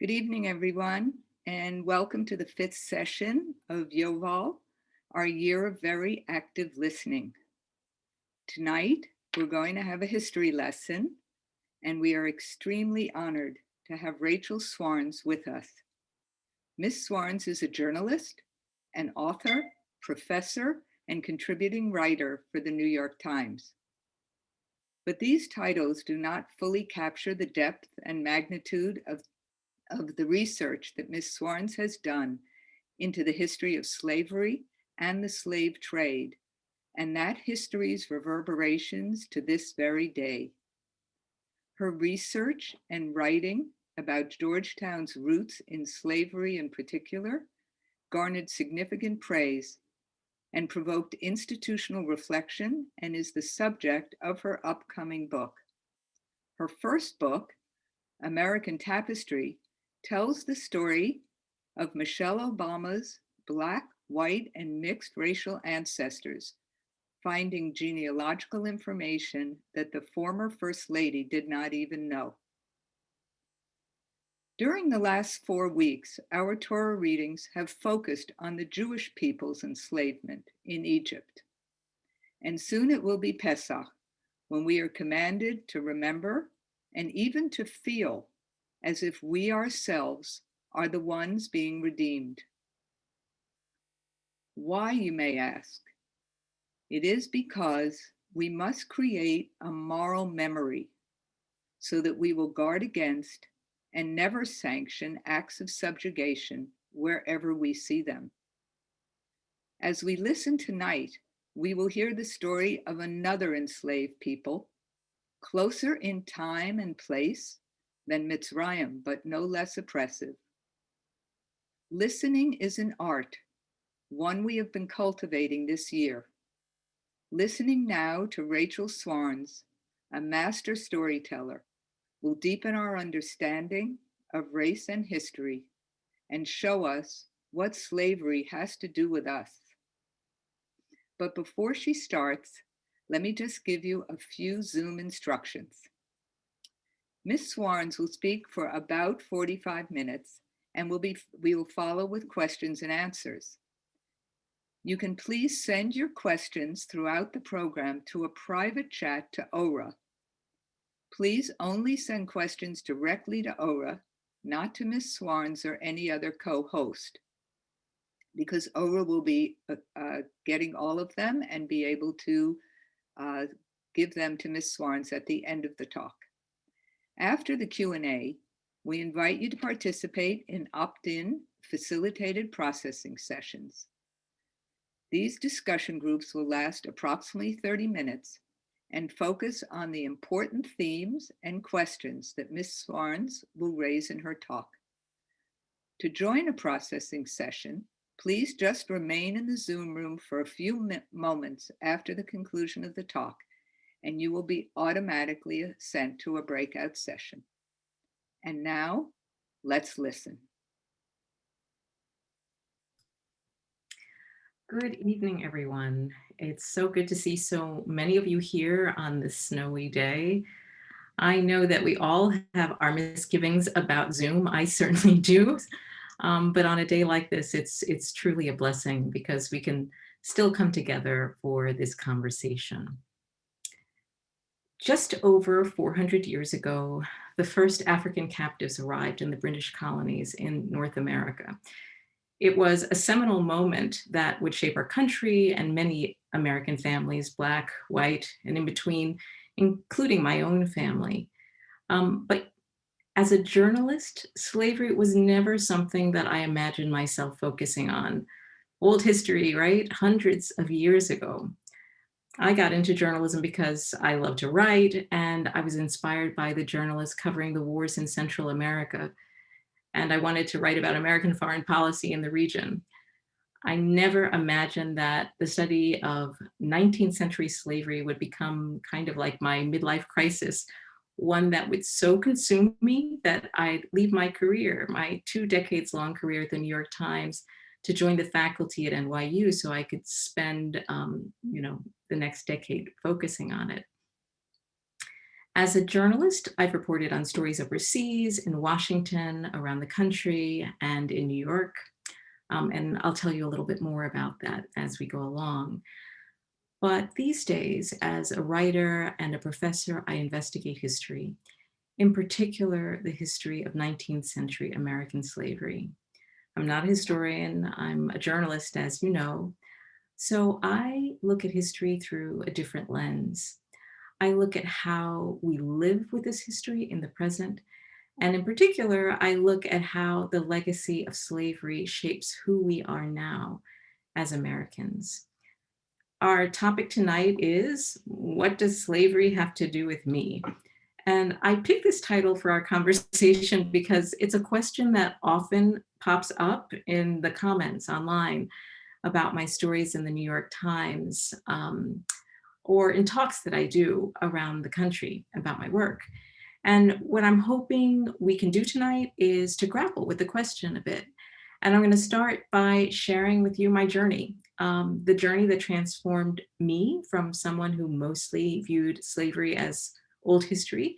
Good evening, everyone, and welcome to the fifth session of YoVAL, our year of very active listening. Tonight, we're going to have a history lesson, and we are extremely honored to have Rachel Swarns with us. Ms. Swarns is a journalist, an author, professor, and contributing writer for the New York Times. But these titles do not fully capture the depth and magnitude of the research that Ms. Swarns has done into the history of slavery and the slave trade, and that history's reverberations to this very day. Her research and writing about Georgetown's roots in slavery in particular garnered significant praise and provoked institutional reflection and is the subject of her upcoming book. Her first book, American Tapestry, tells the story of Michelle Obama's Black, white, and mixed racial ancestors, finding genealogical information that the former First Lady did not even know. During the last 4 weeks, our Torah readings have focused on the Jewish people's enslavement in Egypt. And soon it will be Pesach, when we are commanded to remember and even to feel as if we ourselves are the ones being redeemed. Why, you may ask? It is because we must create a moral memory so that we will guard against and never sanction acts of subjugation wherever we see them. As we listen tonight, we will hear the story of another enslaved people, closer in time and place than Mitzrayim, but no less oppressive. Listening is an art, one we have been cultivating this year. Listening now to Rachel Swarns, a master storyteller, will deepen our understanding of race and history and show us what slavery has to do with us. But before she starts, let me just give you a few Zoom instructions. Ms. Swarns will speak for about 45 minutes and we will follow with questions and answers. You can please send your questions throughout the program to a private chat to Ora. Please only send questions directly to Ora, not to Ms. Swarns or any other co-host, because Ora will be getting all of them and be able to give them to Ms. Swarns at the end of the talk. After the Q&A, we invite you to participate in opt-in facilitated processing sessions. These discussion groups will last approximately 30 minutes and focus on the important themes and questions that Ms. Swarns will raise in her talk. To join a processing session, please just remain in the Zoom room for a few moments after the conclusion of the talk, and you will be automatically sent to a breakout session. And now, let's listen. Good evening, everyone. It's so good to see so many of you here on this snowy day. I know that we all have our misgivings about Zoom. I certainly do. But on a day like this, it's truly a blessing because we can still come together for this conversation. Just over 400 years ago, the first African captives arrived in the British colonies in North America. It was a seminal moment that would shape our country and many American families, Black, white, and in between, including my own family. But as a journalist, slavery was never something that I imagined myself focusing on. Old history, right? Hundreds of years ago. I got into journalism because I love to write, and I was inspired by the journalists covering the wars in Central America. And I wanted to write about American foreign policy in the region. I never imagined that the study of 19th century slavery would become kind of like my midlife crisis, one that would so consume me that I'd leave my career, my 2 decades long career at the New York Times, to join the faculty at NYU so I could spend the next decade focusing on it. As a journalist, I've reported on stories overseas, in Washington, around the country, and in New York. And I'll tell you a little bit more about that as we go along. But these days, as a writer and a professor, I investigate history, in particular, the history of 19th century American slavery. I'm not a historian, I'm a journalist, as you know. So I look at history through a different lens. I look at how we live with this history in the present. And in particular, I look at how the legacy of slavery shapes who we are now as Americans. Our topic tonight is, what does slavery have to do with me? And I picked this title for our conversation because it's a question that often pops up in the comments online about my stories in the New York Times, or in talks that I do around the country about my work. And what I'm hoping we can do tonight is to grapple with the question a bit. And I'm going to start by sharing with you my journey, the journey that transformed me from someone who mostly viewed slavery as old history,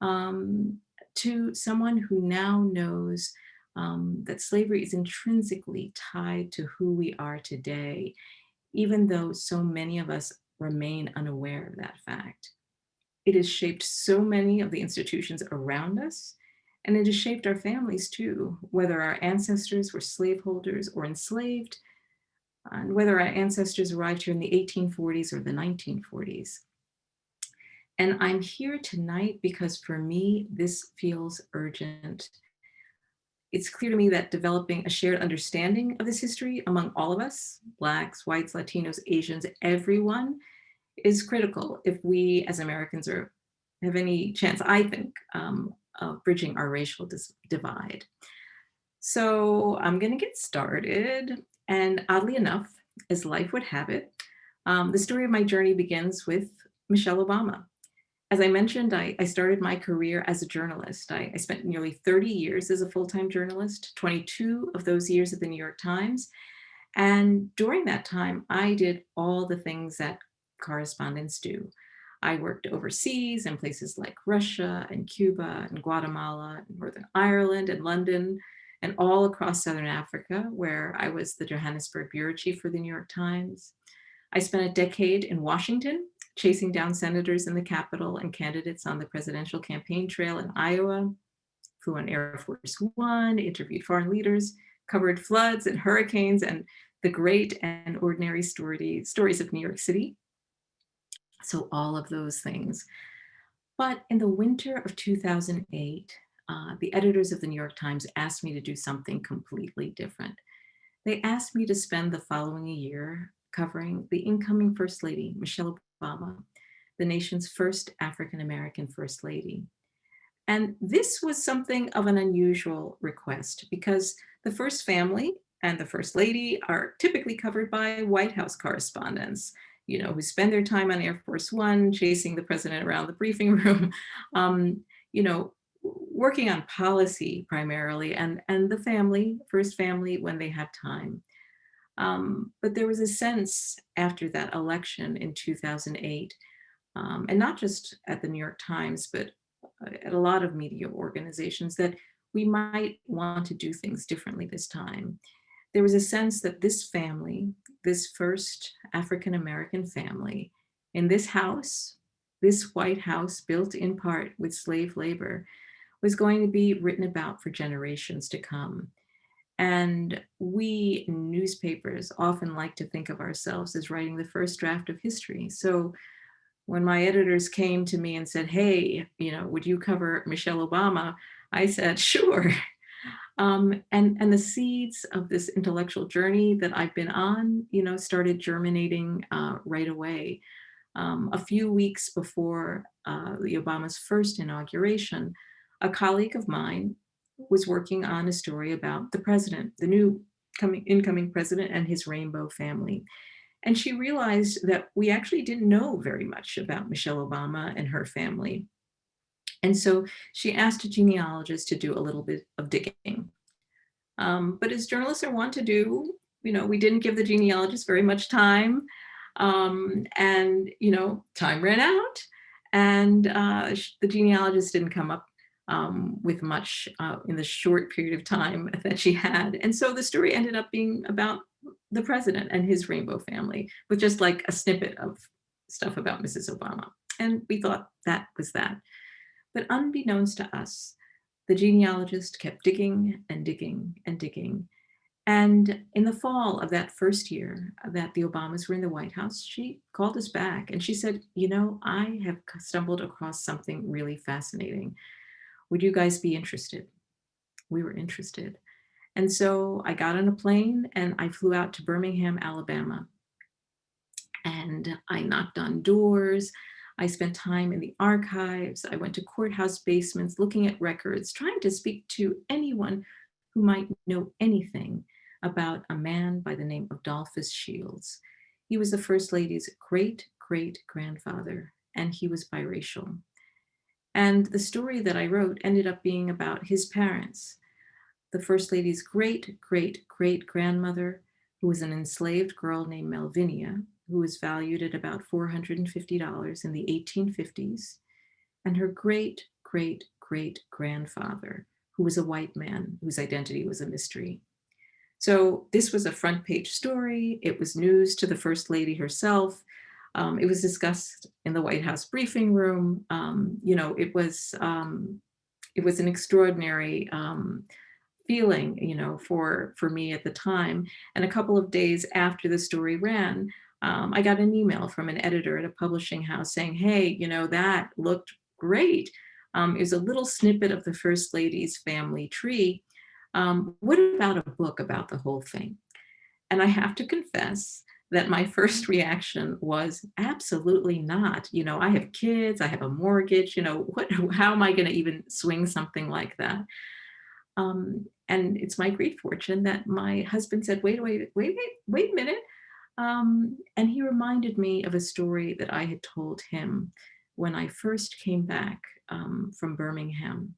to someone who now knows that slavery is intrinsically tied to who we are today, even though so many of us remain unaware of that fact. It has shaped so many of the institutions around us, and it has shaped our families too, whether our ancestors were slaveholders or enslaved, and whether our ancestors arrived here in the 1840s or the 1940s. And I'm here tonight because for me, this feels urgent. It's clear to me that developing a shared understanding of this history among all of us, Blacks, whites, Latinos, Asians, everyone, is critical if we as Americans have any chance, I think, of bridging our racial divide. So I'm going to get started. And oddly enough, as life would have it, the story of my journey begins with Michelle Obama. As I mentioned, I started my career as a journalist. I spent nearly 30 years as a full-time journalist, 22 of those years at the New York Times. And during that time, I did all the things that correspondents do. I worked overseas in places like Russia and Cuba and Guatemala and Northern Ireland and London and all across Southern Africa, where I was the Johannesburg bureau chief for the New York Times. I spent a decade in Washington, chasing down senators in the Capitol and candidates on the presidential campaign trail in Iowa, flew on Air Force One, interviewed foreign leaders, covered floods and hurricanes and the great and ordinary stories of New York City. So all of those things. But in the winter of 2008, the editors of the New York Times asked me to do something completely different. They asked me to spend the following year covering the incoming First Lady, Michelle Obama, the nation's first African-American First Lady. And this was something of an unusual request because the First Family and the First Lady are typically covered by White House correspondents, who spend their time on Air Force One, chasing the president around the briefing room, working on policy primarily, and the First Family, when they have time. But there was a sense after that election in 2008, and not just at the New York Times, but at a lot of media organizations, that we might want to do things differently this time. There was a sense that this family, this first African-American family in this house, this White House built in part with slave labor, was going to be written about for generations to come. And we newspapers often like to think of ourselves as writing the first draft of history. So when my editors came to me and said, hey, would you cover Michelle Obama? I said, sure. And the seeds of this intellectual journey that I've been on, started germinating right away. A few weeks before the Obama's first inauguration, a colleague of mine was working on a story about the president, the new incoming president and his rainbow family. And she realized that we actually didn't know very much about Michelle Obama and her family. And so she asked a genealogist to do a little bit of digging. But as journalists are wont to do, we didn't give the genealogist very much time. And time ran out. And the genealogist didn't come up with much in the short period of time that she had. And so the story ended up being about the president and his rainbow family, with just like a snippet of stuff about Mrs. Obama. And we thought that was that. But unbeknownst to us, the genealogist kept digging and digging and digging. And in the fall of that first year that the Obamas were in the White House, she called us back and she said, you know, I have stumbled across something really fascinating. Would you guys be interested? We were interested. And so I got on a plane and I flew out to Birmingham, Alabama. And I knocked on doors. I spent time in the archives. I went to courthouse basements, looking at records, trying to speak to anyone who might know anything about a man by the name of Adolphus Shields. He was the First Lady's great-great-grandfather, and he was biracial. And the story that I wrote ended up being about his parents, the First Lady's great-great-great-grandmother, who was an enslaved girl named Melvinia, who was valued at about $450 in the 1850s, and her great-great-great-grandfather, who was a white man whose identity was a mystery. So this was a front page story. It was news to the First Lady herself. It was discussed in the White House briefing room. It was an extraordinary feeling, for me at the time. And a couple of days after the story ran, I got an email from an editor at a publishing house saying, hey, that looked great. It was a little snippet of the First Lady's family tree. What about a book about the whole thing? And I have to confess that my first reaction was absolutely not. I have kids, I have a mortgage, how am I going to even swing something like that? And it's my great fortune that my husband said, wait a minute. And he reminded me of a story that I had told him when I first came back from Birmingham.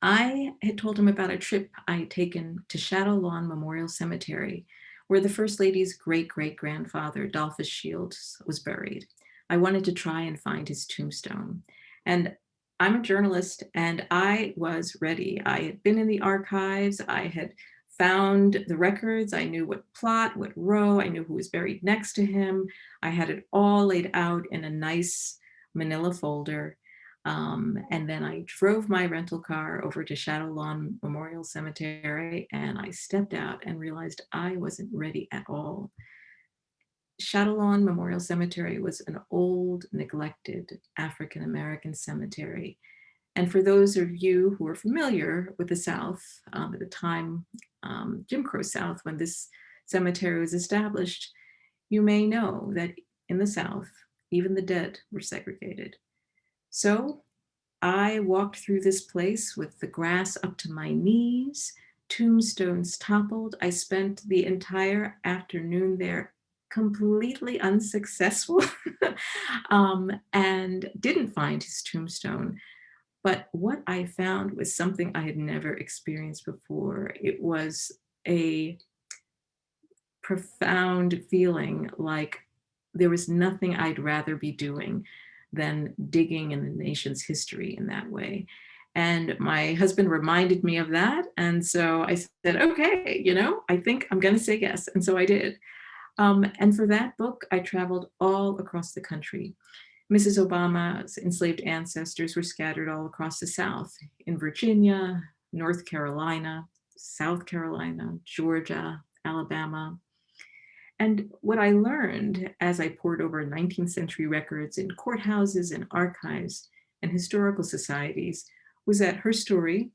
I had told him about a trip I had taken to Shadow Lawn Memorial Cemetery, where the First Lady's great-great-grandfather, Adolphus Shields, was buried. I wanted to try and find his tombstone. And I'm a journalist, and I was ready. I had been in the archives. I had found the records. I knew what plot, what row. I knew who was buried next to him. I had it all laid out in a nice manila folder. And then I drove my rental car over to Shadow Lawn Memorial Cemetery, and I stepped out and realized I wasn't ready at all. Shadow Lawn Memorial Cemetery was an old, neglected African-American cemetery. And for those of you who are familiar with the South, at the time, Jim Crow South, when this cemetery was established, you may know that in the South, even the dead were segregated. So I walked through this place with the grass up to my knees, tombstones toppled. I spent the entire afternoon there completely unsuccessful and didn't find his tombstone. But what I found was something I had never experienced before. It was a profound feeling like there was nothing I'd rather be doing than digging in the nation's history in that way. And my husband reminded me of that. And so I said, okay, I think I'm going to say yes. And so I did. And for that book, I traveled all across the country. Mrs. Obama's enslaved ancestors were scattered all across the South, in Virginia, North Carolina, South Carolina, Georgia, Alabama. And what I learned as I pored over 19th century records in courthouses and archives and historical societies was that her story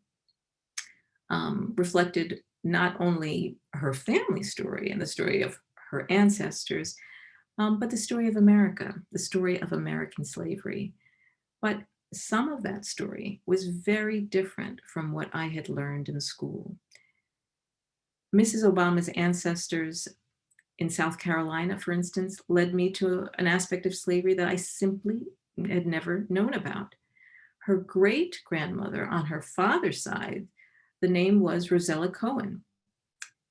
reflected not only her family story and the story of her ancestors, but the story of America, the story of American slavery. But some of that story was very different from what I had learned in school. Mrs. Obama's ancestors in South Carolina, for instance, led me to an aspect of slavery that I simply had never known about. Her great-grandmother on her father's side, the name was Rosella Cohen.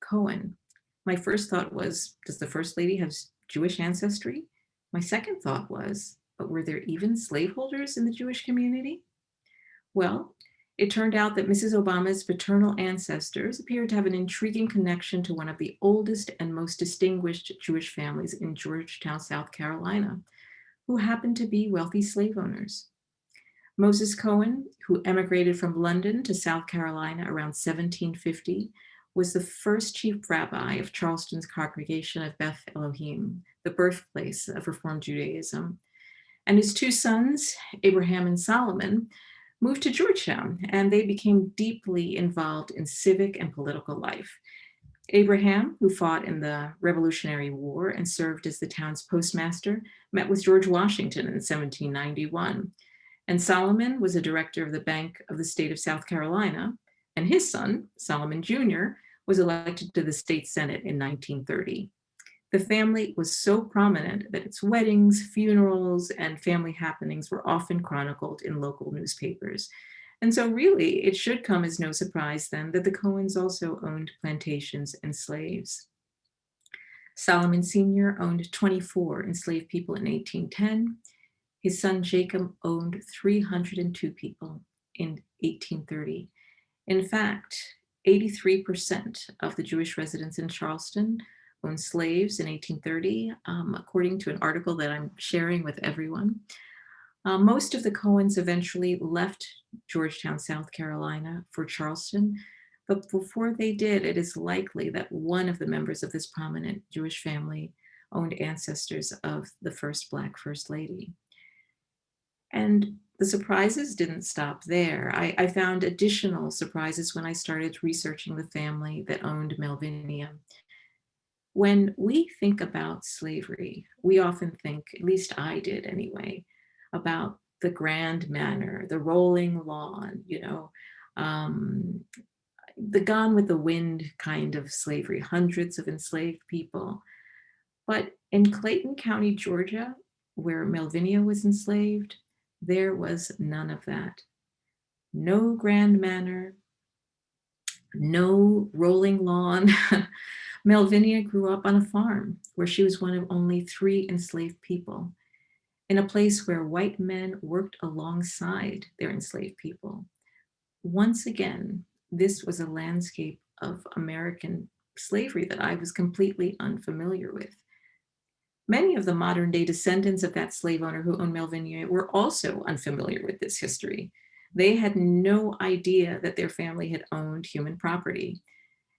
Cohen. My first thought was, does the First Lady have Jewish ancestry? My second thought was, But were there even slaveholders in the Jewish community? Well, it turned out that Mrs. Obama's paternal ancestors appeared to have an intriguing connection to one of the oldest and most distinguished Jewish families in Georgetown, South Carolina, who happened to be wealthy slave owners. Moses Cohen, who emigrated from London to South Carolina around 1750, was the first chief rabbi of Charleston's congregation of Beth Elohim, the birthplace of Reform Judaism. And his two sons, Abraham and Solomon, moved to Georgetown, and they became deeply involved in civic and political life. Abraham, who fought in the Revolutionary War and served as the town's postmaster, met with George Washington in 1791. And Solomon was a director of the Bank of the State of South Carolina, and his son, Solomon Jr., was elected to the state Senate in 1930. The family was so prominent that its weddings, funerals, and family happenings were often chronicled in local newspapers. And so really, it should come as no surprise then that the Cohens also owned plantations and slaves. Solomon Sr. owned 24 enslaved people in 1810. His son Jacob owned 302 people in 1830. In fact, 83% of the Jewish residents in Charleston owned slaves in 1830, according to an article that I'm sharing with everyone. Most of the Cohens eventually left Georgetown, South Carolina for Charleston, but before they did, it is likely that one of the members of this prominent Jewish family owned ancestors of the first Black First Lady. And the surprises didn't stop there. I found additional surprises when I started researching the family that owned Melvinia. When we think about slavery, we often think, at least I did anyway, about the grand manner, the rolling lawn, the gone with the wind kind of slavery, hundreds of enslaved people. But in Clayton County, Georgia, where Melvinia was enslaved, there was none of that. No grand manner, no rolling lawn. Melvinia grew up on a farm where she was one of only 3 enslaved people, in a place where white men worked alongside their enslaved people. Once again, this was a landscape of American slavery that I was completely unfamiliar with. Many of the modern day descendants of that slave owner who owned Melvinia were also unfamiliar with this history. They had no idea that their family had owned human property.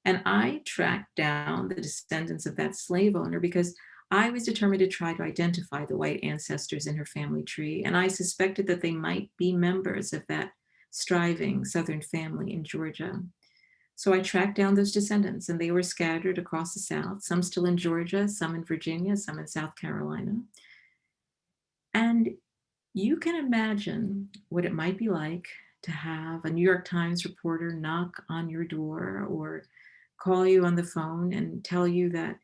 And I tracked down the descendants of that slave owner because I was determined to try to identify the white ancestors in her family tree, and I suspected that they might be members of that striving Southern family in Georgia. So I tracked down those descendants, and they were scattered across the South, some still in Georgia, some in Virginia, some in South Carolina. And you can imagine what it might be like to have a New York Times reporter knock on your door or call you on the phone and tell you that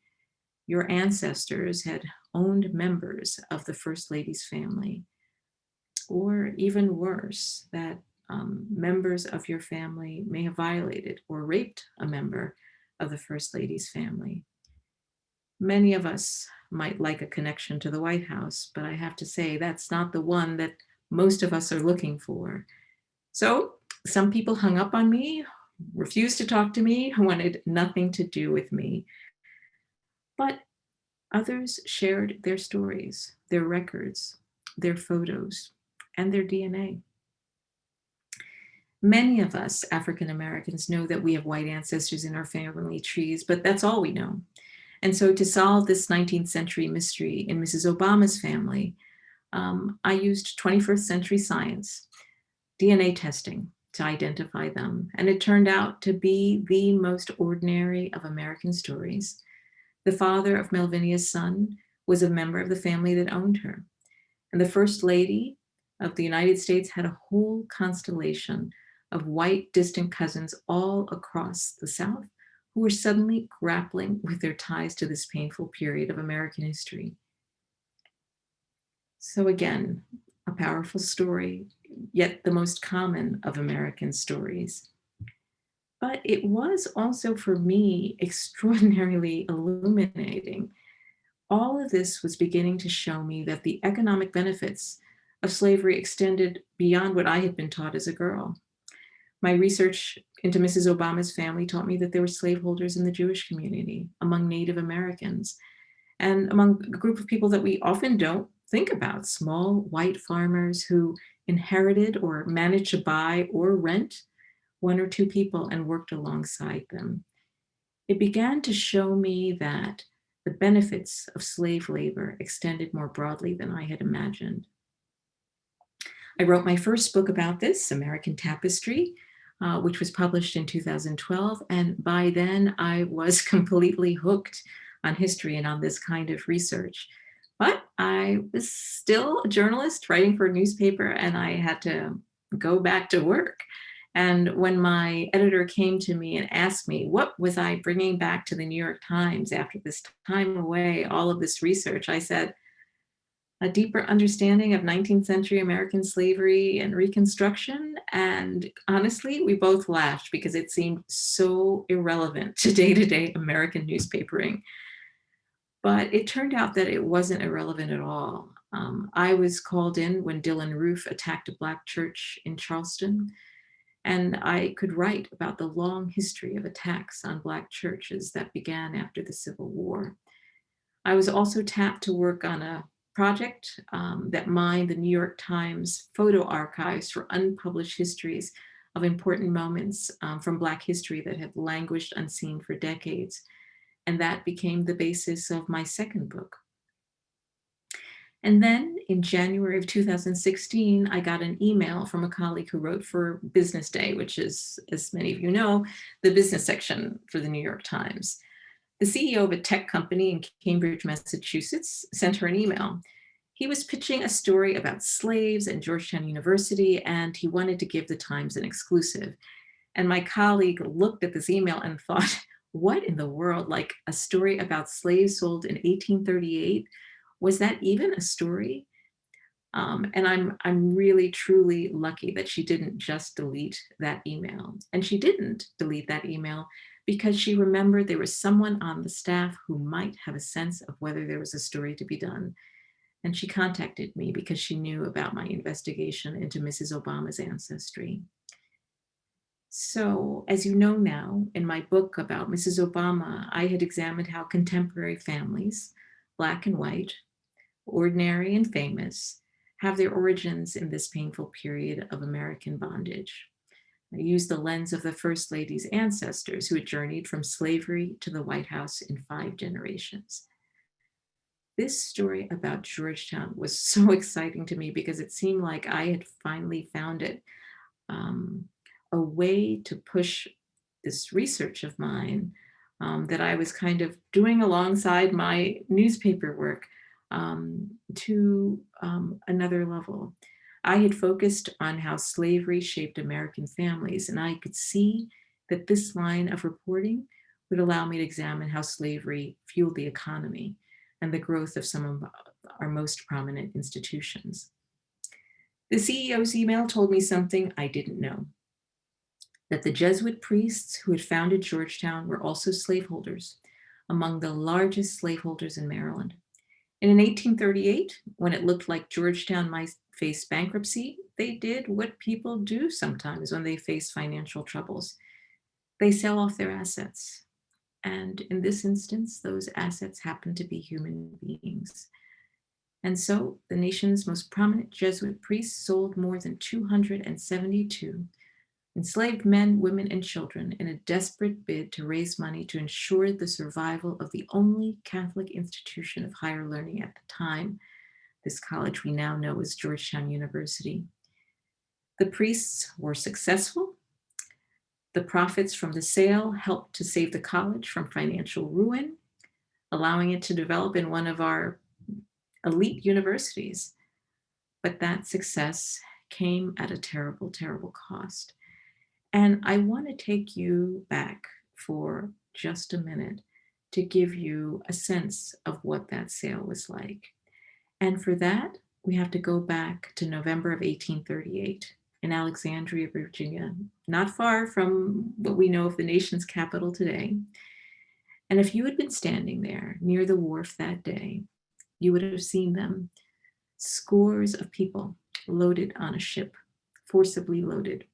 your ancestors had owned members of the First Lady's family, or even worse, that members of your family may have violated or raped a member of the First Lady's family. Many of us might like a connection to the White House, but I have to say that's not the one that most of us are looking for. So some people hung up on me, refused to talk to me, wanted nothing to do with me. But others shared their stories, their records, their photos, and their DNA. Many of us African Americans know that we have white ancestors in our family trees, but that's all we know. And so to solve this 19th century mystery in Mrs. Obama's family, I used 21st century science, DNA testing, to identify them. And it turned out to be the most ordinary of American stories. The father of Melvinia's son was a member of the family that owned her. And the First Lady of the United States had a whole constellation of white distant cousins all across the South who were suddenly grappling with their ties to this painful period of American history. So again, a powerful story, yet the most common of American stories. But it was also for me extraordinarily illuminating All of this was beginning to show me that the economic benefits of slavery extended beyond what I had been taught as a girl. My research into Mrs. Obama's family taught me that there were slaveholders in the Jewish community, among Native Americans, and among a group of people that we often don't think about, small white farmers who inherited or managed to buy or rent one or two people and worked alongside them. It began to show me that the benefits of slave labor extended more broadly than I had imagined. I wrote my first book about this, American Tapestry, which was published in 2012. And by then, I was completely hooked on history and on this kind of research. But I was still a journalist writing for a newspaper, and I had to go back to work. And when my editor came to me and asked me, what was I bringing back to the New York Times after this time away, all of this research, I said, a deeper understanding of 19th century American slavery and Reconstruction. And honestly, we both laughed because it seemed so irrelevant to day-to-day American newspapering. But it turned out that it wasn't irrelevant at all. I was called in when Dylann Roof attacked a Black church in Charleston, and I could write about the long history of attacks on Black churches that began after the Civil War. I was also tapped to work on a project that mined the New York Times photo archives for unpublished histories of important moments from Black history that have languished unseen for decades. And that became the basis of my second book. And then in January of 2016, I got an email from a colleague who wrote for Business Day, which is, as many of you know, the business section for the New York Times. The CEO of a tech company in Cambridge, Massachusetts, sent her an email. He was pitching a story about slaves at Georgetown University, and he wanted to give the Times an exclusive. And my colleague looked at this email and thought, what in the world, like a story about slaves sold in 1838? Was that even a story? And I'm really, truly lucky that she didn't just delete that email. And she didn't delete that email because she remembered there was someone on the staff who might have a sense of whether there was a story to be done. And she contacted me because she knew about my investigation into Mrs. Obama's ancestry. So, as you know now, in my book about Mrs. Obama, I had examined how contemporary families, Black and white, ordinary and famous, have their origins in this painful period of American bondage. I used the lens of the First Lady's ancestors who had journeyed from slavery to the White House in 5 generations. This story about Georgetown was so exciting to me because it seemed like I had finally found it, a way to push this research of mine that I was kind of doing alongside my newspaper work to another level. I had focused on how slavery shaped American families, and I could see that this line of reporting would allow me to examine how slavery fueled the economy and the growth of some of our most prominent institutions. The CEO's email told me something I didn't know, that the Jesuit priests who had founded Georgetown were also slaveholders, among the largest slaveholders in Maryland. And in 1838, when it looked like Georgetown might face bankruptcy, they did what people do sometimes when they face financial troubles. They sell off their assets. And in this instance, those assets happen to be human beings. And so the nation's most prominent Jesuit priests sold more than 272 enslaved men, women, and children in a desperate bid to raise money to ensure the survival of the only Catholic institution of higher learning at the time, this college we now know as Georgetown University. The priests were successful. The profits from the sale helped to save the college from financial ruin, allowing it to develop in one of our elite universities. But that success came at a terrible, terrible cost. And I want to take you back for just a minute to give you a sense of what that sale was like. And for that, we have to go back to November of 1838 in Alexandria, Virginia, not far from what we know of the nation's capital today. And if you had been standing there near the wharf that day, you would have seen them, scores of people loaded on a ship, forcibly loaded.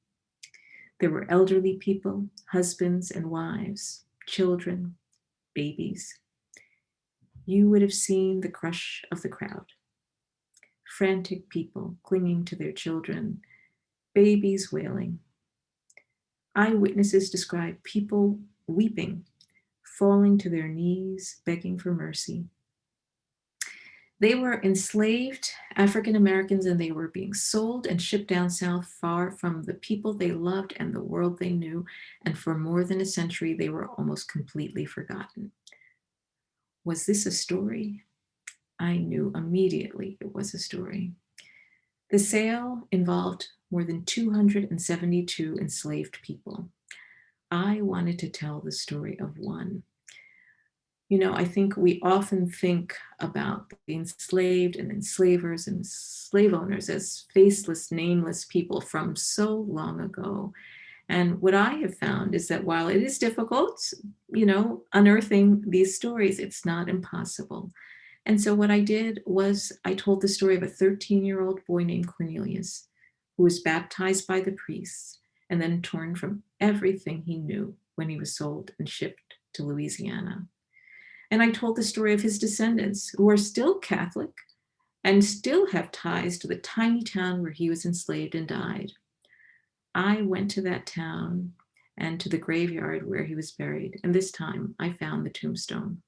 There were elderly people, husbands and wives, children, babies. You would have seen the crush of the crowd. Frantic people clinging to their children, babies wailing. Eyewitnesses describe people weeping, falling to their knees, begging for mercy. They were enslaved African Americans, and they were being sold and shipped down south, far from the people they loved and the world they knew. And for more than a century, they were almost completely forgotten. Was this a story? I knew immediately it was a story. The sale involved more than 272 enslaved people. I wanted to tell the story of one. You know, I think we often think about the enslaved and enslavers and slave owners as faceless, nameless people from so long ago. And what I have found is that while it is difficult, unearthing these stories, it's not impossible. And so what I did was I told the story of a 13-year-old boy named Cornelius who was baptized by the priests and then torn from everything he knew when he was sold and shipped to Louisiana. And I told the story of his descendants who are still Catholic and still have ties to the tiny town where he was enslaved and died. I went to that town and to the graveyard where he was buried, and this time I found the tombstone.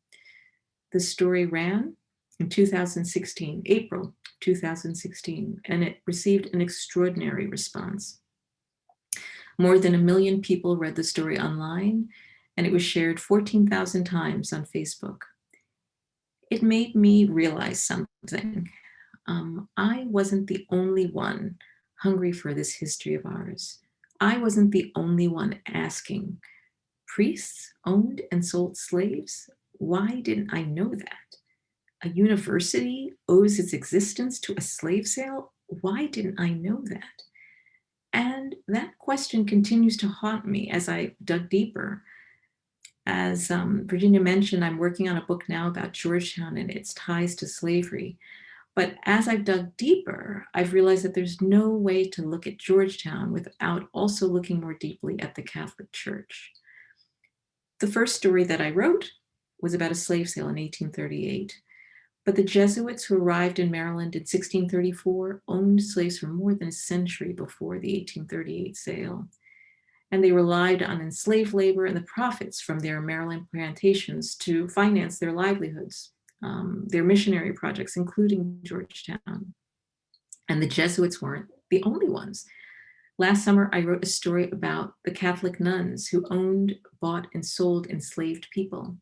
The story ran in 2016, April 2016, and it received an extraordinary response. More than 1 million people read the story online, and it was shared 14,000 times on Facebook. It made me realize something. I wasn't the only one hungry for this history of ours. I wasn't the only one asking, priests owned and sold slaves? Why didn't I know that? A university owes its existence to a slave sale? Why didn't I know that? And that question continues to haunt me as I dug deeper. As Virginia mentioned, I'm working on a book now about Georgetown and its ties to slavery. But as I've dug deeper, I've realized that there's no way to look at Georgetown without also looking more deeply at the Catholic Church. The first story that I wrote was about a slave sale in 1838. But the Jesuits who arrived in Maryland in 1634 owned slaves for more than a century before the 1838 sale. And they relied on enslaved labor and the profits from their Maryland plantations to finance their livelihoods, their missionary projects, including Georgetown. And the Jesuits weren't the only ones. Last summer, I wrote a story about the Catholic nuns who owned, bought, and sold enslaved people.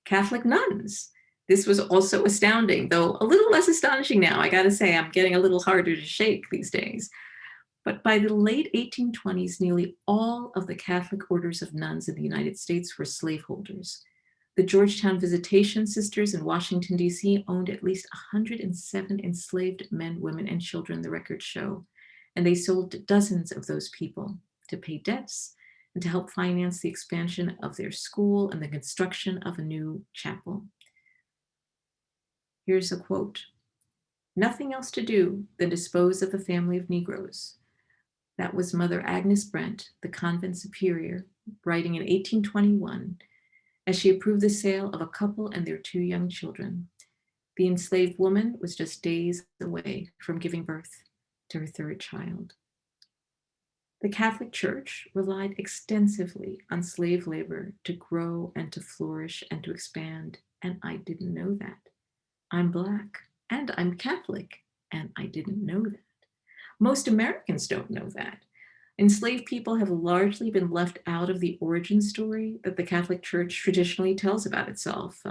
Catholic nuns. This was also astounding, though a little less astonishing now. I gotta say, I'm getting a little harder to shake these days. But by the late 1820s, nearly all of the Catholic orders of nuns in the United States were slaveholders. The Georgetown Visitation Sisters in Washington, D.C. owned at least 107 enslaved men, women, and children, the records show. And they sold dozens of those people to pay debts and to help finance the expansion of their school and the construction of a new chapel. Here's a quote. "Nothing else to do than dispose of the family of Negroes." That was Mother Agnes Brent, the convent superior, writing in 1821, as she approved the sale of a couple and their 2 young children. The enslaved woman was just days away from giving birth to her 3rd child. The Catholic Church relied extensively on slave labor to grow and to flourish and to expand, and I didn't know that. I'm Black and I'm Catholic, and I didn't know that. Most Americans don't know that. Enslaved people have largely been left out of the origin story that the Catholic Church traditionally tells about itself.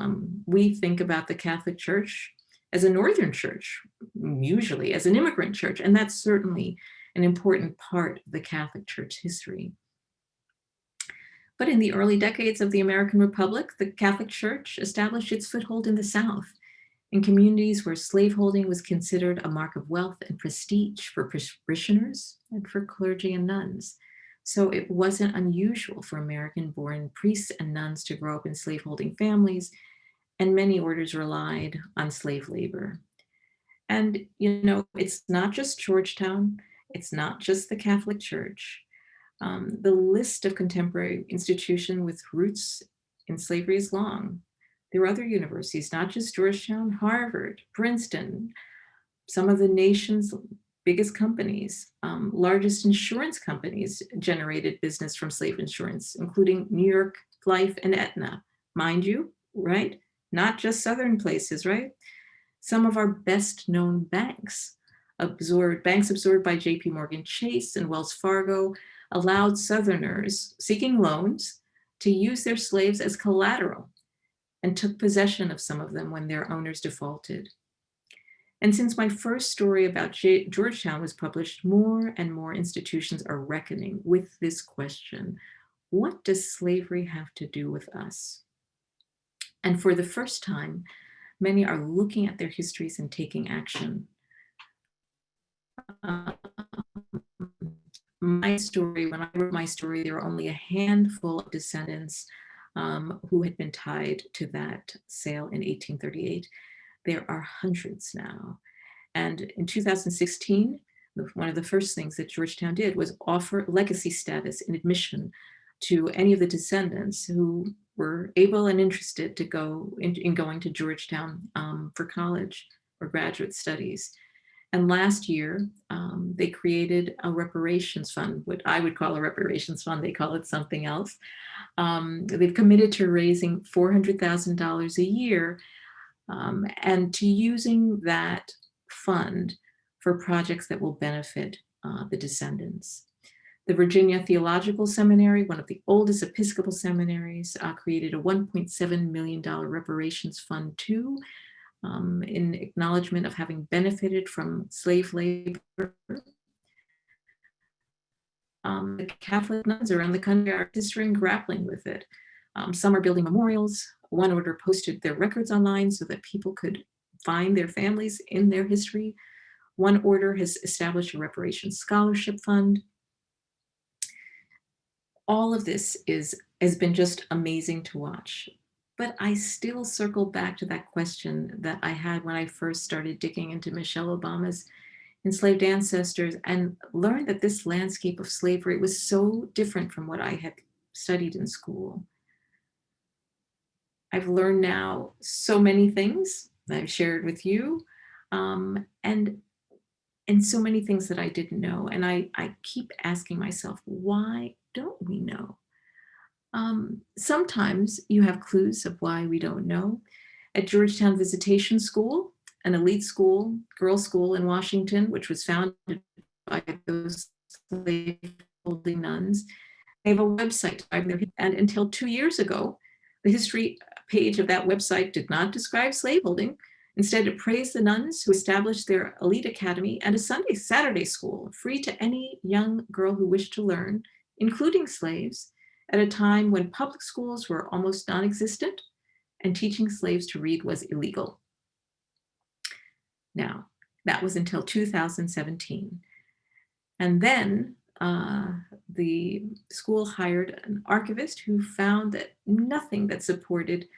We think about the Catholic Church as a Northern church, usually as an immigrant church, and that's certainly an important part of the Catholic Church history. But in the early decades of the American Republic, the Catholic Church established its foothold in the South, in communities where slaveholding was considered a mark of wealth and prestige for parishioners and for clergy and nuns. So it wasn't unusual for American-born priests and nuns to grow up in slaveholding families, and many orders relied on slave labor. And, it's not just Georgetown, it's not just the Catholic Church. The list of contemporary institutions with roots in slavery is long. There are other universities, not just Georgetown, Harvard, Princeton, some of the nation's biggest companies, largest insurance companies generated business from slave insurance, including New York Life and Aetna, mind you, right? Not just Southern places, right? Some of our best known banks absorbed by JP Morgan Chase and Wells Fargo, allowed Southerners seeking loans to use their slaves as collateral and took possession of some of them when their owners defaulted. And since my first story about Georgetown was published, more and more institutions are reckoning with this question: what does slavery have to do with us? And for the first time, many are looking at their histories and taking action. My story, when I wrote my story, there were only a handful of descendants who had been tied to that sale in 1838. There are hundreds now. And in 2016, one of the first things that Georgetown did was offer legacy status and admission to any of the descendants who were able and interested to go in going to Georgetown for college or graduate studies. And last year, they created a reparations fund, what I would call a reparations fund. They call it something else. They've committed to raising $400,000 a year and to using that fund for projects that will benefit the descendants. The Virginia Theological Seminary, one of the oldest Episcopal seminaries, created a $1.7 million reparations fund too, in acknowledgement of having benefited from slave labor. The Catholic nuns around the country are considering grappling with it. Some are building memorials. One order posted their records online so that people could find their families in their history. One order has established a reparations scholarship fund. All of this has been just amazing to watch. But I still circle back to that question that I had when I first started digging into Michelle Obama's enslaved ancestors and learned that this landscape of slavery was so different from what I had studied in school. I've learned now so many things that I've shared with you, and so many things that I didn't know. And I keep asking myself, why don't we know? Sometimes you have clues of why we don't know. At Georgetown Visitation School, an elite school, girls' school in Washington, which was founded by those slave-holding nuns, they have a website, and until 2 years ago, the history page of that website did not describe slaveholding. Instead, it praised the nuns who established their elite academy and a Saturday school, free to any young girl who wished to learn, including slaves, at a time when public schools were almost non-existent and teaching slaves to read was illegal. Now, that was until 2017. And then the school hired an archivist who found that nothing that supported,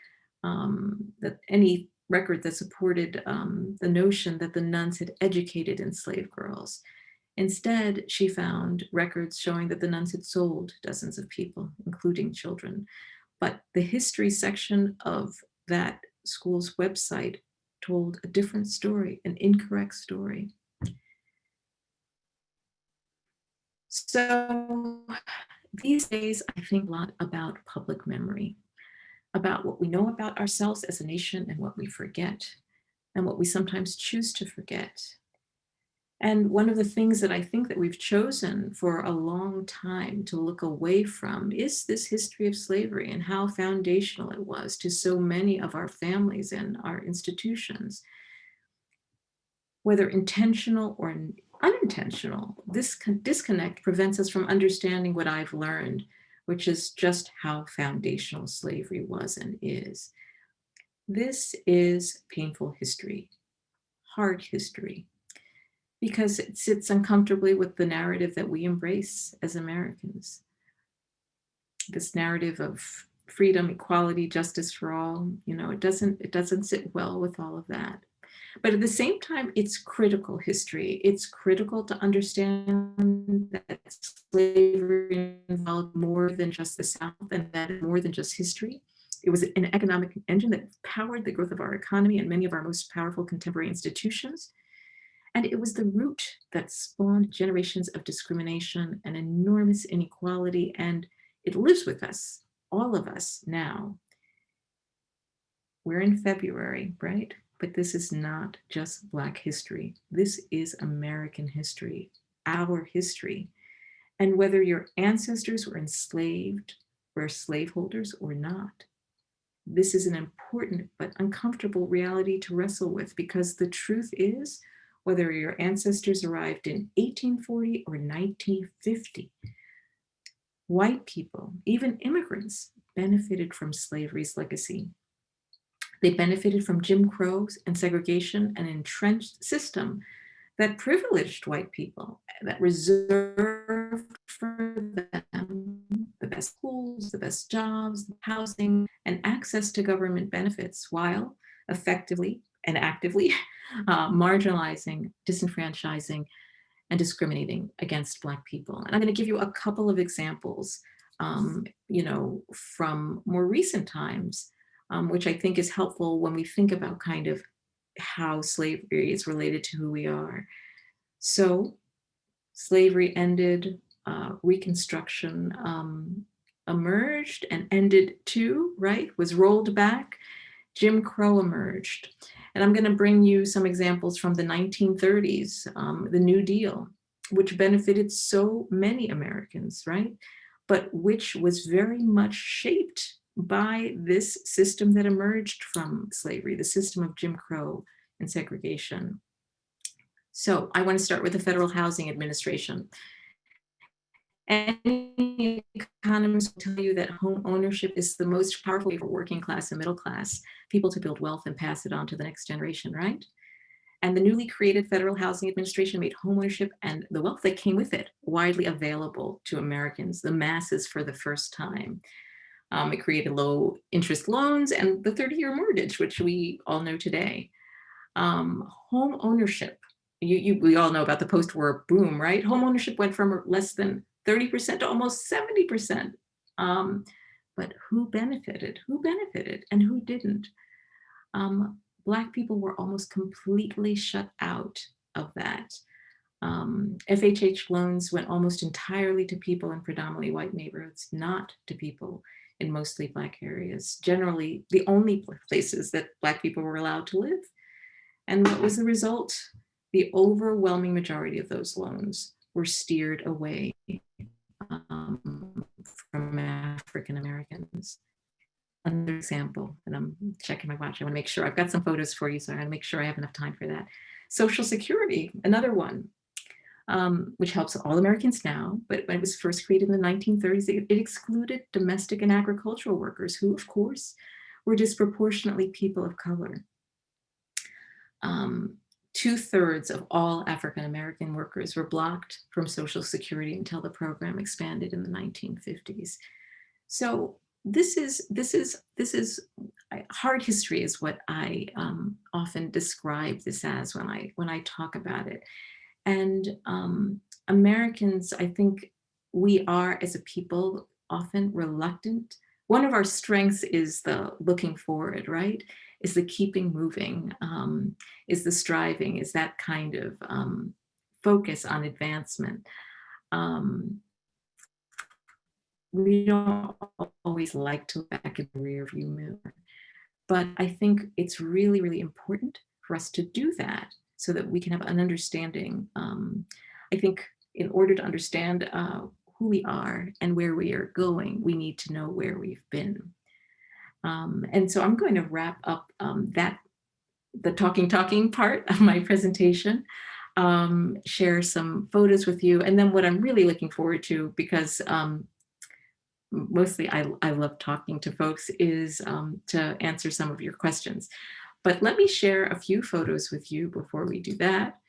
that any record that supported the notion that the nuns had educated enslaved girls. Instead, she found records showing that the nuns had sold dozens of people, including children. But the history section of that school's website told a different story, an incorrect story. So these days, I think a lot about public memory, about what we know about ourselves as a nation and what we forget, and what we sometimes choose to forget. And one of the things that I think that we've chosen for a long time to look away from is this history of slavery and how foundational it was to so many of our families and our institutions. Whether intentional or unintentional, this disconnect prevents us from understanding what I've learned, which is just how foundational slavery was and is. This is painful history, hard history. because it sits uncomfortably with the narrative that we embrace as Americans. This narrative of freedom, equality, justice for all, it doesn't sit well with all of that. But at the same time, it's critical history. It's critical to understand that slavery involved more than just the South, and that more than just history. It was an economic engine that powered the growth of our economy and many of our most powerful contemporary institutions. And it was the root that spawned generations of discrimination and enormous inequality. And it lives with us, all of us now. We're in February, right? But this is not just Black history. This is American history, our history. And whether your ancestors were enslaved, were slaveholders or not, this is an important but uncomfortable reality to wrestle with, because the truth is, whether your ancestors arrived in 1840 or 1950, white people, even immigrants, benefited from slavery's legacy. They benefited from Jim Crow and segregation, an entrenched system that privileged white people, that reserved for them the best schools, the best jobs, housing, and access to government benefits, while effectively and actively marginalizing, disenfranchising, and discriminating against Black people. And I'm going to give you a couple of examples, from more recent times, which I think is helpful when we think about kind of how slavery is related to who we are. So slavery ended, Reconstruction emerged and ended too, right? Was rolled back. Jim Crow emerged. And I'm going to bring you some examples from the 1930s, the New Deal, which benefited so many Americans, right? But which was very much shaped by this system that emerged from slavery, the system of Jim Crow and segregation. So I want to start with the Federal Housing Administration. Any economist will tell you that home ownership is the most powerful way for working class and middle class people to build wealth and pass it on to the next generation, right? And the newly created Federal Housing Administration made homeownership and the wealth that came with it widely available to Americans, the masses, for the first time. It created low interest loans and the 30-year mortgage, which we all know today. Home ownership, we all know about the post-war boom, right? Home ownership went from less than 30% to almost 70%. But who benefited? Who benefited and who didn't? Black people were almost completely shut out of that. FHA loans went almost entirely to people in predominantly white neighborhoods, not to people in mostly Black areas, generally the only places that Black people were allowed to live. And what was the result? The overwhelming majority of those loans were steered away from African Americans. Another example, and I'm checking my watch, I want to make sure I've got some photos for you, so I want to make sure I have enough time for that. Social Security, another one, which helps all Americans now, but when it was first created in the 1930s, it excluded domestic and agricultural workers, who, of course, were disproportionately people of color. 2/3 of all African American workers were blocked from Social Security until the program expanded in the 1950s. So this is hard history, is what I often describe this as when I talk about it. And Americans, I think we are, as a people, often reluctant. One of our strengths is the looking forward, right? Is the keeping moving, is the striving, is that kind of focus on advancement. We don't always like to look back in the rearview mirror, but I think it's really, really important for us to do that so that we can have an understanding. I think in order to understand who we are and where we are going, we need to know where we've been. And so I'm going to wrap up the talking part of my presentation, share some photos with you, and then what I'm really looking forward to, because mostly I love talking to folks, is to answer some of your questions. But let me share a few photos with you before we do that.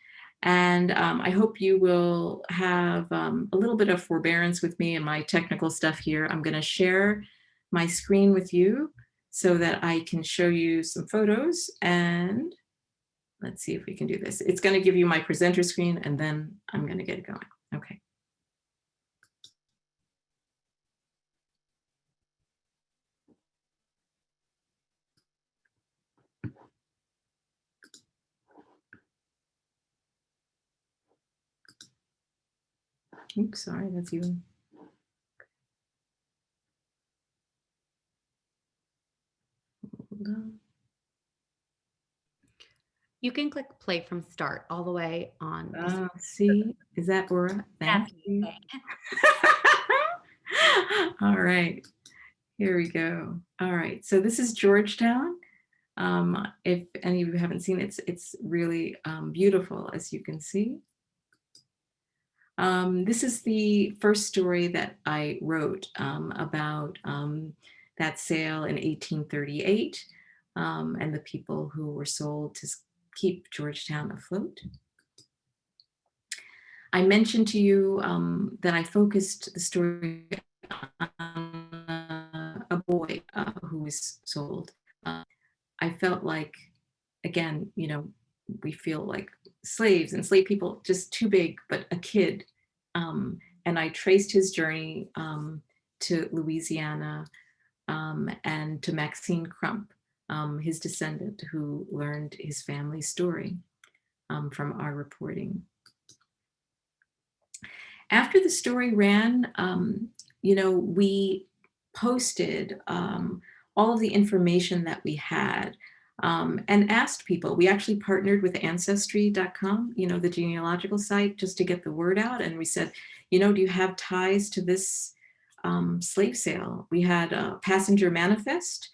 And I hope you will have a little bit of forbearance with me and my technical stuff here. I'm going to share my screen with you so that I can show you some photos. And let's see if we can do this. It's going to give you my presenter screen, and then I'm going to get it going. Okay. Oops, sorry, that's even. Hold on. You can click play from start all the way on. See, is that Laura? Thank you. All right, here we go. All right, so this is Georgetown. If any of you haven't seen it, it's really beautiful, as you can see. This is the first story that I wrote about that sale in 1838 and the people who were sold to keep Georgetown afloat. I mentioned to you that I focused the story on a boy who was sold. I felt like, again, you know, we feel like slaves, enslaved people, just too big, but a kid. And I traced his journey to Louisiana and to Maxine Crump, his descendant, who learned his family's story from our reporting. After the story ran, you know, we posted all of the information that we had and asked people. We actually partnered with Ancestry.com, you know, the genealogical site, just to get the word out. And we said, you know, do you have ties to this slave sale? We had a passenger manifest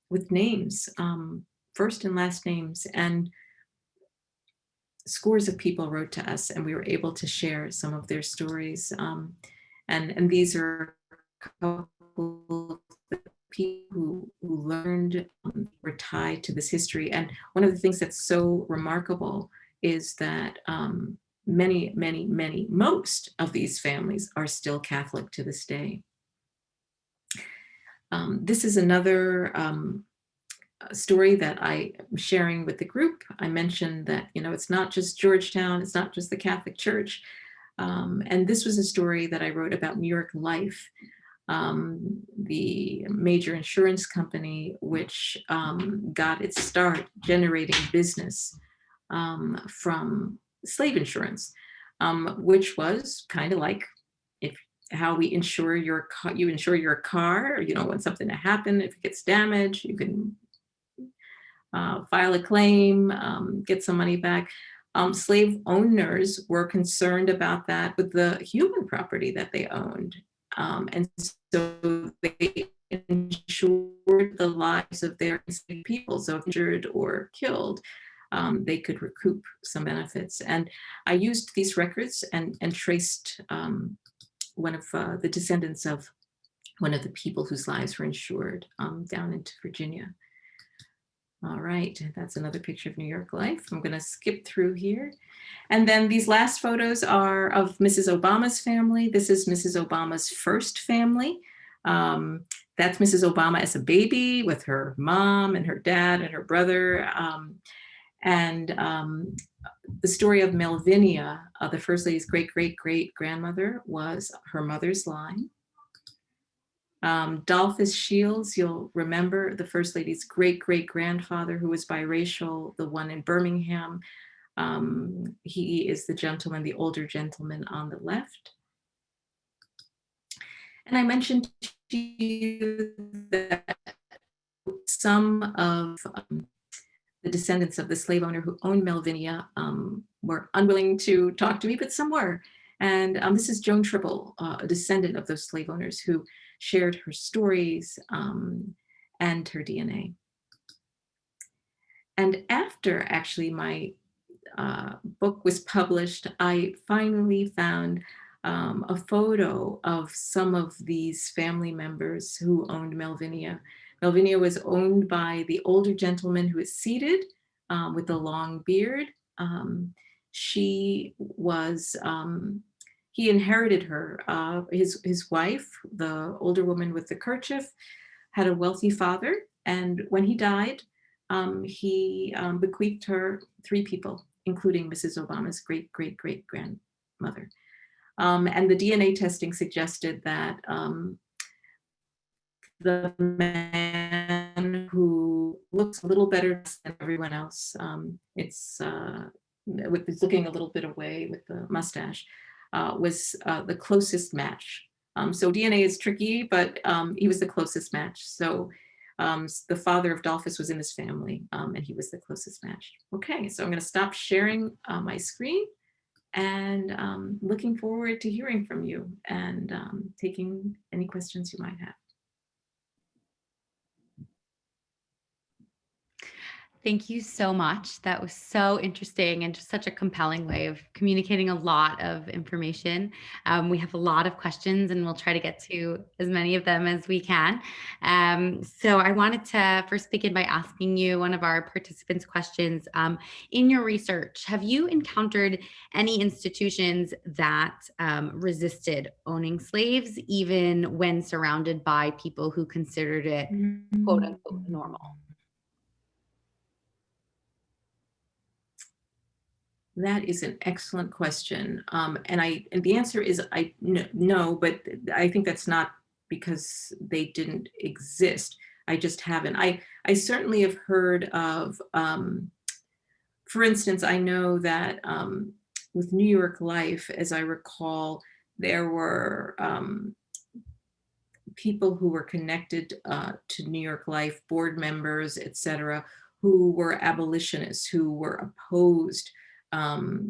with names, first and last names, and scores of people wrote to us, and we were able to share some of their stories. And these are a couple of people who learned, were tied to this history. And one of the things that's so remarkable is that most of these families are still Catholic to this day. This is another story that I am sharing with the group. I mentioned that, you know, it's not just Georgetown, it's not just the Catholic Church. And this was a story that I wrote about New York Life, the major insurance company, which got its start generating business from slave insurance, which was kind of like how we insure your car. You insure your car, you know, when something to happen, if it gets damaged, you can file a claim, get some money back. Slave owners were concerned about that with the human property that they owned. And so they insured the lives of their enslaved people. So if injured or killed, they could recoup some benefits. And I used these records and traced one of the descendants of one of the people whose lives were insured down into Virginia. All right, that's another picture of New York Life. I'm going to skip through here. And then these last photos are of Mrs. Obama's family. This is Mrs. Obama's first family. That's Mrs. Obama as a baby with her mom and her dad and her brother. The story of Melvinia, the First Lady's great-great-great-grandmother, was her mother's line. Dolphus Shields, you'll remember, the First Lady's great-great-grandfather, who was biracial, the one in Birmingham. He is the gentleman, the older gentleman on the left. And I mentioned to you that some of the descendants of the slave owner who owned Melvinia were unwilling to talk to me, but some were. And this is Joan Tribble, a descendant of those slave owners, who shared her stories and her DNA. And after actually my book was published, I finally found a photo of some of these family members who owned Melvinia. Melvinia was owned by the older gentleman who is seated with the long beard. she was, he inherited her. His wife, the older woman with the kerchief, had a wealthy father, and when he died, he bequeathed her 3 people, including Mrs. Obama's great-great-great-grandmother. And the DNA testing suggested that the man who looks a little better than everyone else, it's looking a little bit away with the mustache, was the closest match. So DNA is tricky, but he was the closest match. So the father of Dolphus was in his family, and he was the closest match. Okay, so I'm going to stop sharing my screen, and looking forward to hearing from you and taking any questions you might have. Thank you so much. That was so interesting and just such a compelling way of communicating a lot of information. We have a lot of questions and we'll try to get to as many of them as we can. So I wanted to first begin by asking you one of our participants' questions. In your research, have you encountered any institutions that resisted owning slaves, even when surrounded by people who considered it quote unquote normal? That is an excellent question. And the answer is no, but I think that's not because they didn't exist. I just haven't. I certainly have heard of, for instance, I know that with New York Life, as I recall, there were people who were connected to New York Life, board members, et cetera, who were abolitionists, who were opposed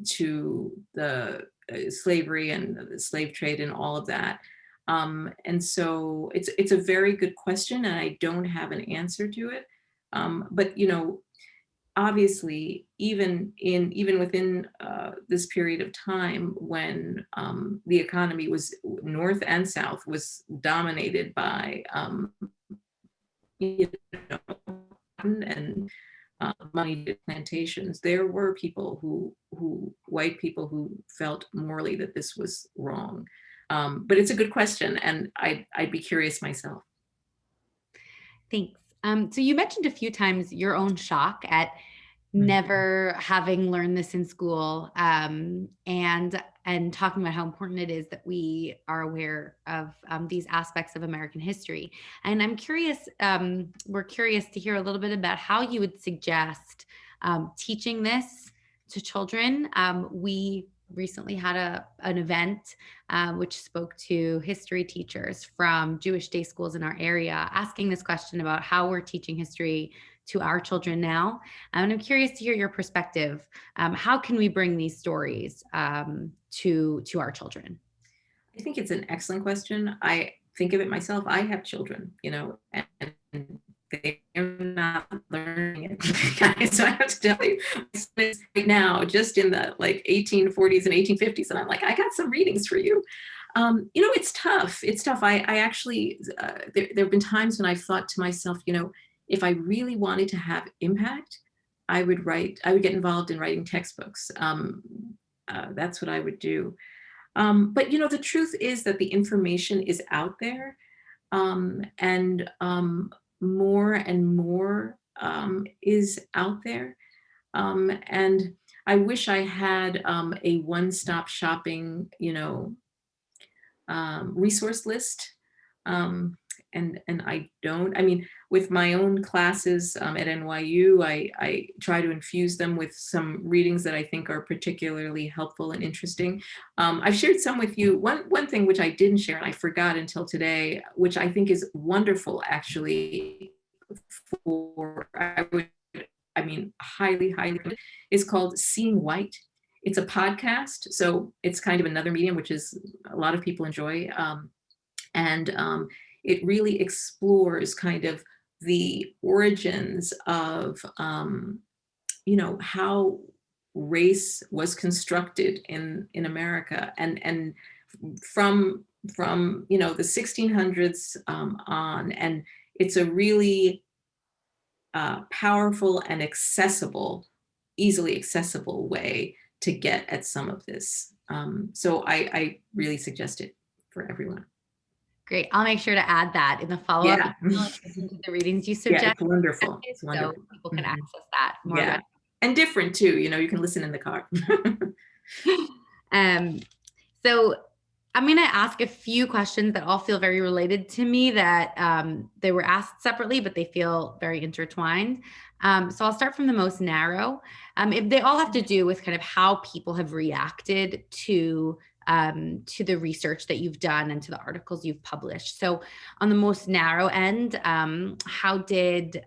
to the slavery and the slave trade and all of that. And so it's a very good question, and I don't have an answer to it. But obviously, even within this period of time when the economy was North and South was dominated by and money plantations, there were people white people who felt morally that this was wrong. But it's a good question, and I'd be curious myself. Thanks. So you mentioned a few times your own shock at never having learned this in school, and talking about how important it is that we are aware of these aspects of American history. And I'm curious, we're curious to hear a little bit about how you would suggest teaching this to children. We recently had an event which spoke to history teachers from Jewish day schools in our area, asking this question about how we're teaching history to our children now. And I'm curious to hear your perspective. How can we bring these stories to our children? I think it's an excellent question. I think of it myself. I have children, and they're not learning it. So I have to tell you, right now, just in the 1840s and 1850s, and I'm like, I got some readings for you. It's tough. It's tough. I actually, there have been times when I've thought to myself, if I really wanted to have impact, I would get involved in writing textbooks. That's what I would do. But the truth is that the information is out there, and more and more is out there. And I wish I had a one-stop shopping, resource list. And I don't. I mean, with my own classes at NYU, I try to infuse them with some readings that I think are particularly helpful and interesting. I've shared some with you. One thing which I didn't share, and I forgot until today, which I think is wonderful, actually, highly, highly, is called Seeing White. It's a podcast, so it's kind of another medium, which is a lot of people enjoy. And it really explores kind of the origins of, how race was constructed in America, and from the 1600s on. And it's a really powerful and easily accessible way to get at some of this. So I really suggest it for everyone. Great. I'll make sure to add that in the follow-up. Yeah. Listen to the readings you Yeah, suggest. it's wonderful. It's wonderful. So people can access that more Yeah. readily. And different too, you know, you can listen in the car. So I'm going to ask a few questions that all feel very related to me that they were asked separately, but they feel very intertwined. So I'll start from the most narrow. If they all have to do with kind of how people have reacted to the research that you've done and to the articles you've published. So on the most narrow end, how did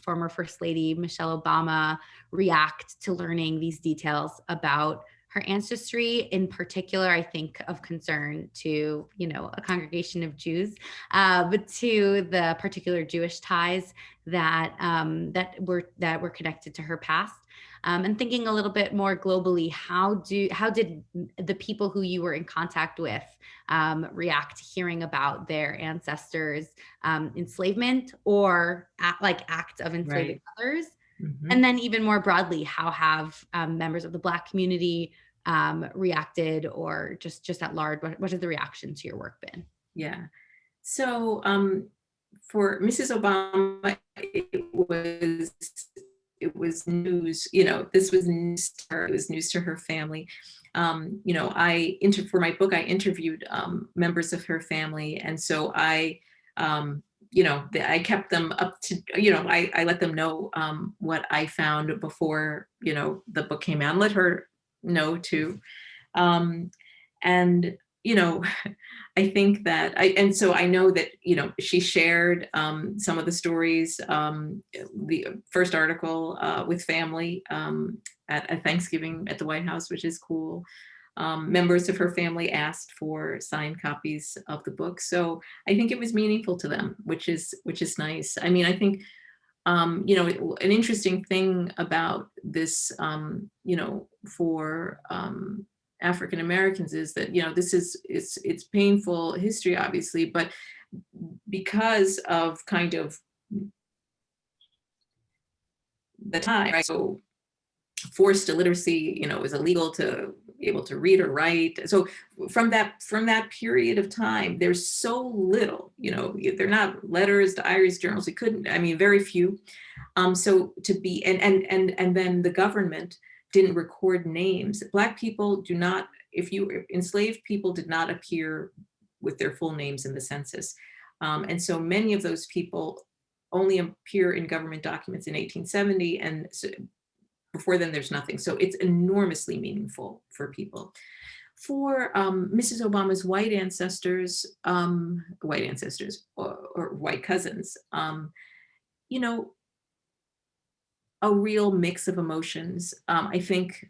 former First Lady Michelle Obama react to learning these details about her ancestry? In particular, I think of concern to, you know, a congregation of Jews, but to the particular Jewish ties that that were connected to her past. And thinking a little bit more globally, how did the people who you were in contact with react to hearing about their ancestors' enslavement or acts of enslaving others? Mm-hmm. And then even more broadly, how have members of the Black community reacted, or just at large, what has the reaction to your work been? Yeah. So for Mrs. Obama, it was news, you know, this was news to her, it was news to her family. You know, for my book, I interviewed members of her family. And so you know, I kept them up to, you know, I let them know what I found before, you know, the book came out, and let her know too. And, you know, I think that and so I know that, you know, she shared some of the stories, the first article with family at Thanksgiving at the White House, which is cool. Members of her family asked for signed copies of the book. So I think it was meaningful to them, which is nice. I mean, I think, you know, an interesting thing about this, you know, for African Americans is that, you know, it's painful history, obviously, but because of kind of the time, right? So forced illiteracy, you know, it was illegal to be able to read or write. So from that period of time, there's so little, you know, they're not letters, diaries, journals. We couldn't, I mean, very few. So to be, and then the government didn't record names. Black people do not, enslaved people did not appear with their full names in the census. And so many of those people only appear in government documents in 1870, and so before then there's nothing. So it's enormously meaningful for people. For Mrs. Obama's white ancestors or white cousins, you know, a real mix of emotions. I think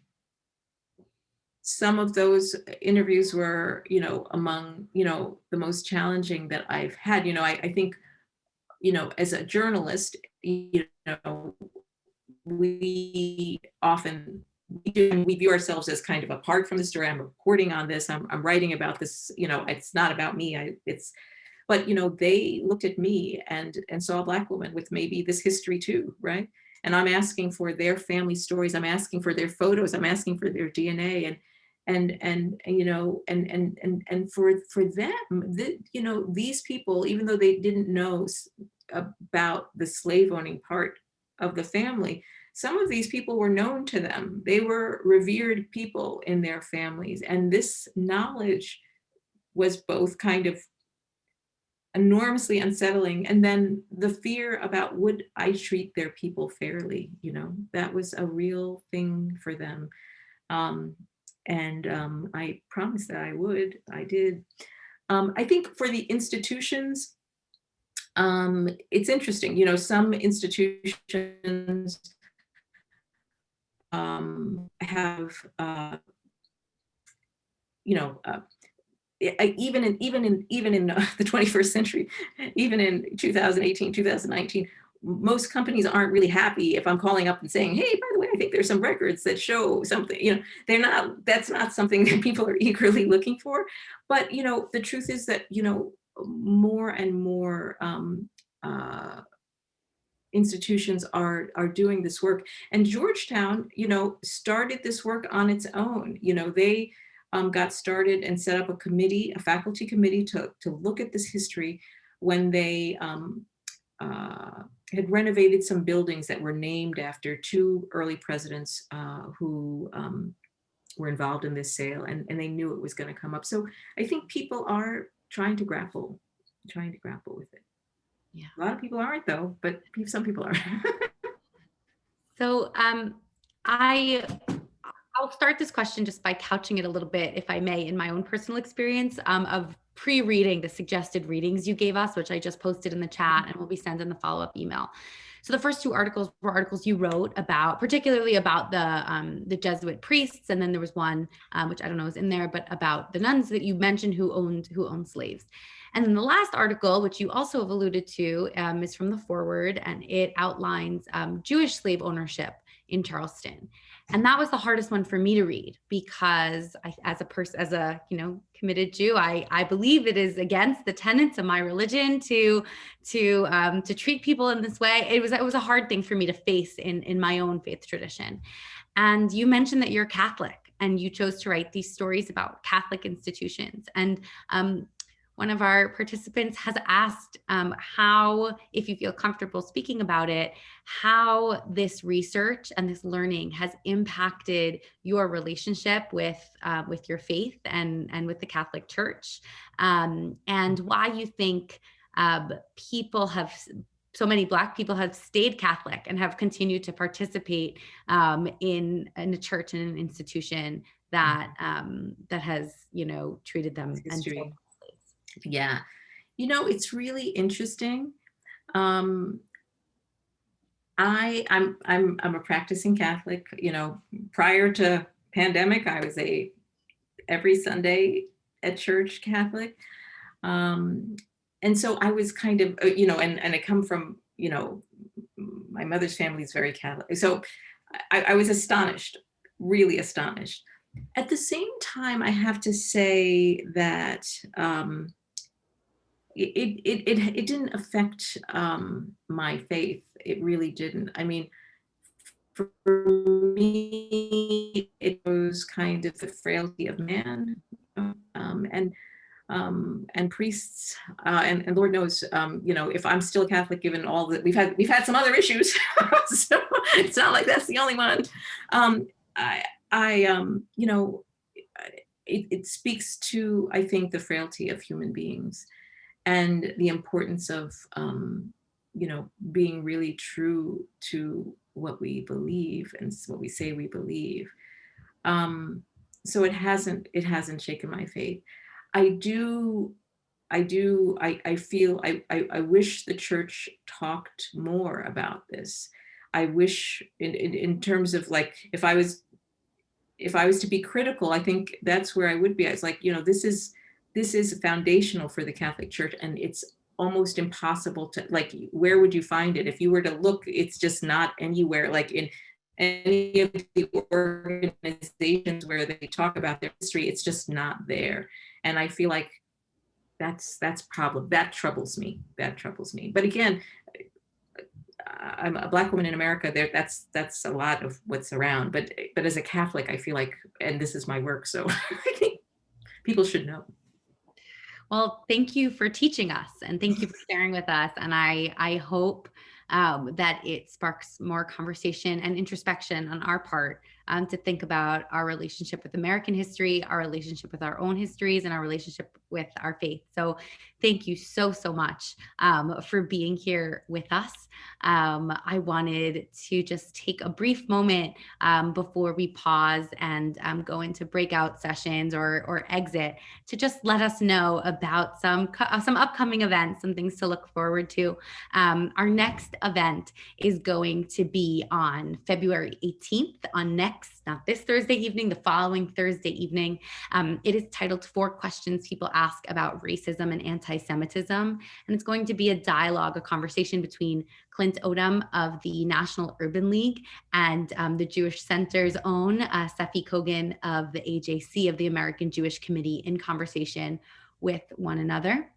some of those interviews were, you know, among, you know, the most challenging that I've had. You know, I think, you know, as a journalist, you know, we view ourselves as kind of apart from the story. I'm reporting on this. I'm writing about this. You know, it's not about me. But you know, they looked at me and saw a Black woman with maybe this history too, right? And I'm asking for their family stories. I'm asking for their photos. I'm asking for their DNA, and you know, and for them, you know, these people, even though they didn't know about the slave owning part of the family, some of these people were known to them. They were revered people in their families, and this knowledge was both kind of enormously unsettling, and then the fear about, would I treat their people fairly? You know, that was a real thing for them. I promised that I would. I did. I think for the institutions, it's interesting. You know, some institutions have, you know, even in the 21st century, even in 2018, 2019, most companies aren't really happy if I'm calling up and saying, hey, by the way, I think there's some records that show something. You know, that's not something that people are eagerly looking for. But, you know, the truth is that, you know, more and more institutions are doing this work. And Georgetown, started this work on its own. They got started and set up a committee, a faculty committee, to look at this history when they had renovated some buildings that were named after two early presidents who were involved in this sale, and they knew it was going to come up. So I think people are trying to grapple with it. Yeah. A lot of people aren't, though, but some people are. So I'll start this question just by couching it a little bit, if I may, in my own personal experience of pre-reading the suggested readings you gave us, which I just posted in the chat and will be sent in the follow-up email. So the first two articles were articles you wrote about, particularly about the Jesuit priests, and then there was one which I don't know is in there, but about the nuns that you mentioned who owned slaves. And then the last article, which you also have alluded to, is from the foreword, and it outlines Jewish slave ownership in Charleston. And that was the hardest one for me to read, because as a committed Jew, I believe it is against the tenets of my religion to treat people in this way. It was a hard thing for me to face in my own faith tradition. And you mentioned that you're Catholic, and you chose to write these stories about Catholic institutions. And one of our participants has asked how, if you feel comfortable speaking about it, how this research and this learning has impacted your relationship with your faith and with the Catholic Church, and why you think so many Black people have stayed Catholic and have continued to participate in a church and an institution that has treated them history. Yeah, it's really interesting. I'm a practicing Catholic. Prior to pandemic, I was every Sunday at church Catholic, and so I was kind of and I come from my mother's family is very Catholic, so I was astonished, really astonished. At the same time, I have to say that it didn't affect my faith. It really didn't. I mean, for me, it was kind of the frailty of man, and priests, and Lord knows, if I'm still Catholic, given all that we've had some other issues, so it's not like that's the only one. It speaks to, I think, the frailty of human beings, and the importance of, being really true to what we believe and what we say we believe. So it hasn't shaken my faith. I wish the church talked more about this. I wish in terms of, like, if I was to be critical, I think that's where I would be. I was like, this is foundational for the Catholic Church, and it's almost impossible to, like, where would you find it? If you were to look, it's just not anywhere, like in any of the organizations where they talk about their history, it's just not there. And I feel like that troubles me. But again, I'm a Black woman in America. That's a lot of what's around. But as a Catholic, I feel like, and this is my work, so I think people should know. Well, thank you for teaching us, and thank you for sharing with us. And I hope that it sparks more conversation and introspection on our part to think about our relationship with American history, our relationship with our own histories, and our relationship with our faith. So thank you so much for being here with us. I wanted to just take a brief moment before we pause and go into breakout sessions or exit, to just let us know about some upcoming events, some things to look forward to. Our next event is going to be on February 18th, not this Thursday evening, the following Thursday evening. It is titled 4 Questions People Ask About Racism and Anti-Semitism. And it's going to be a dialogue, a conversation between Clint Odom of the National Urban League and the Jewish Center's own Seffi Kogan of the AJC, of the American Jewish Committee, in conversation with one another.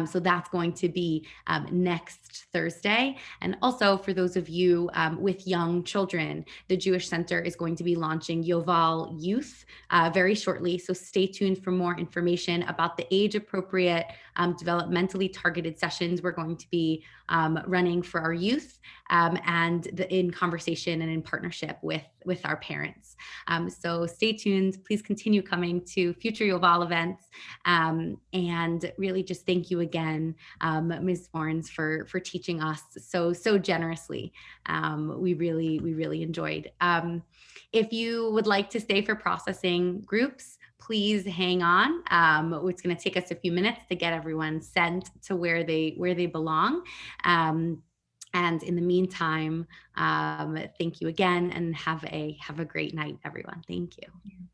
So that's going to be next Thursday. And also for those of you with young children, the Jewish Center is going to be launching YoVAL Youth very shortly. So stay tuned for more information about the age appropriate, developmentally targeted sessions we're going to be running for our youth, and in conversation and in partnership with our parents. So stay tuned. Please continue coming to future YoVAL events. And really just thank you again, Ms. Swarns, for teaching us so generously. We really enjoyed. If you would like to stay for processing groups, please hang on. It's going to take us a few minutes to get everyone sent to where they belong. And in the meantime, thank you again, and have a great night, everyone. Thank you.